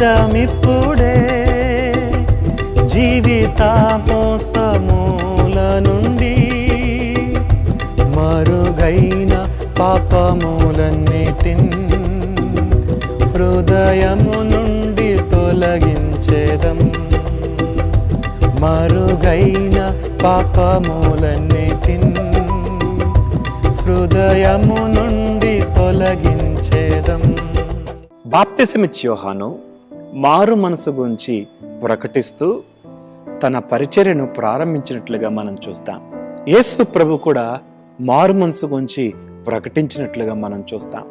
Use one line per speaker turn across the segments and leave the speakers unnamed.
విడుదలొందేదమిప్పుడే జీవిత మోసముల నుండి, మరుగైన పాపములన్నిటిన్ హృదయము నుండి తొలగించేదం. మరుగైన పాపములన్నిటిన్ హృదయము నుండి తొలగించేదం. బాప్తిసమిచ్చే యోహాను మారు మనసు గురించి ప్రకటిస్తూ తన పరిచర్యను ప్రారంభించినట్లుగా మనం చూస్తాం. యేసు ప్రభు కూడా మారు మనసు గురించి ప్రకటించినట్లుగా మనం చూస్తాం.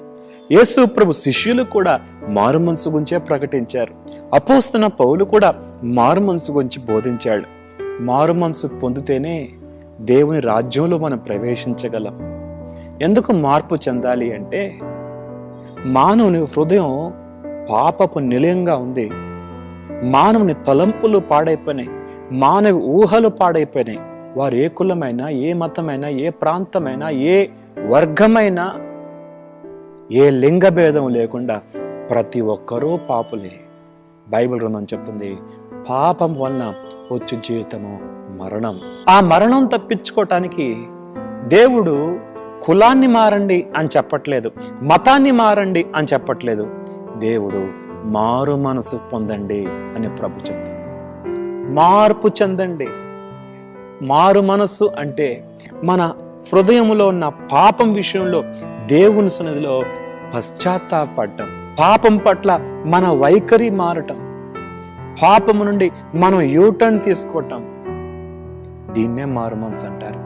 యేసు ప్రభు శిష్యులు కూడా మారు మనసు గురించే ప్రకటించారు. అపోస్తలుడైన పౌలు కూడా మారు మనసు గురించి బోధించాడు. మారు మనసు పొందితేనే దేవుని రాజ్యంలో మనం ప్రవేశించగలం. ఎందుకు మార్పు చెందాలి అంటే, మానవుని హృదయం పాపపు నిలయంగా ఉంది. మానవుని తలంపులు పాడైపోయినాయి, మానవ ఊహలు పాడైపోయినాయి. వారు ఏ కులమైనా, ఏ మతమైనా, ఏ ప్రాంతమైనా, ఏ వర్గమైనా, ఏ లింగ భేదం లేకుండా ప్రతి ఒక్కరూ పాపులే. బైబిల్ గ్రంథం చెప్తుంది, పాపం వలన వచ్చు జీవితము మరణం. ఆ మరణం తప్పించుకోవటానికి దేవుడు కులాన్ని మారండి అని చెప్పట్లేదు, మతాన్ని మారండి అని చెప్పట్లేదు. దేవుడు మారు మనసు పొందండి అని ప్రభు చెప్తాడు. మార్పు చెందండి. మారు మనస్సు అంటే మన హృదయంలో ఉన్న పాపం విషయంలో దేవుని సన్నిధిలో పశ్చాత్తాపడటం, పాపం పట్ల మన వైఖరి మారటం, పాపము నుండి మనం యూటర్న్ తీసుకోవటం. దీన్నే మారు మనసు అంటారు.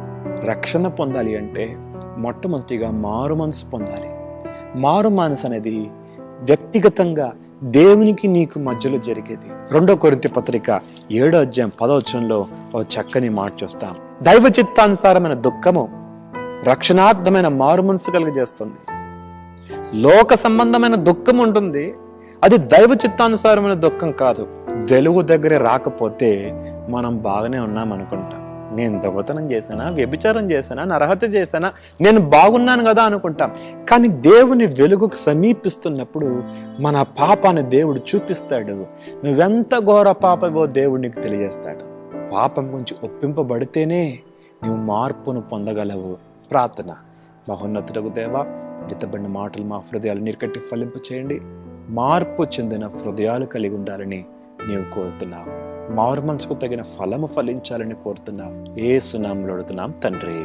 రక్షణ పొందాలి అంటే మొట్టమొదటిగా మారు మనసు పొందాలి. మారు మనసు అనేది వ్యక్తిగతంగా దేవునికి నీకు మధ్యలో జరిగేది. 2 కొరింథీ పత్రిక 7వ అధ్యాయం 10వ వచనంలో ఓ చక్కని మాట చూస్తాం. దైవ చిత్తానుసారమైన దుఃఖము రక్షణార్థమైన మారు మనసు కలుగజేస్తుంది. లోక సంబంధమైన దుఃఖం ఉంటుంది, అది దైవ చిత్తానుసారమైన దుఃఖం కాదు. వెలుగు దగ్గరే రాకపోతే మనం బాగానే ఉన్నాం అనుకుంటాం. నేను దొంగతనం చేశానా, వ్యభిచారం చేశానా, నరహత్య చేశానా, నేను బాగున్నాను కదా అనుకుంటాం. కానీ దేవుని వెలుగుకు సమీపిస్తున్నప్పుడు మన పాపాన్ని దేవుడు చూపిస్తాడు. నువ్వెంత ఘోర పాపవో దేవుడు నీకు తెలియజేస్తాడు. పాపం గురించి ఒప్పింపబడితేనే నువ్వు మార్పును పొందగలవు. ప్రార్థన. మహోన్నతుడగు దేవా, జితబడిన మాటలు మా హృదయాలు నీరుకట్టి ఫలింపు చేయండి. మార్పు చెందిన హృదయాలు కలిగి ఉండాలని నీవు కోరుతున్నావు. మారు మనసుకు తగిన ఫలము ఫలించాలని కోరుతున్నావు. యేసు నామములో అడుగుతున్నాం తండ్రి.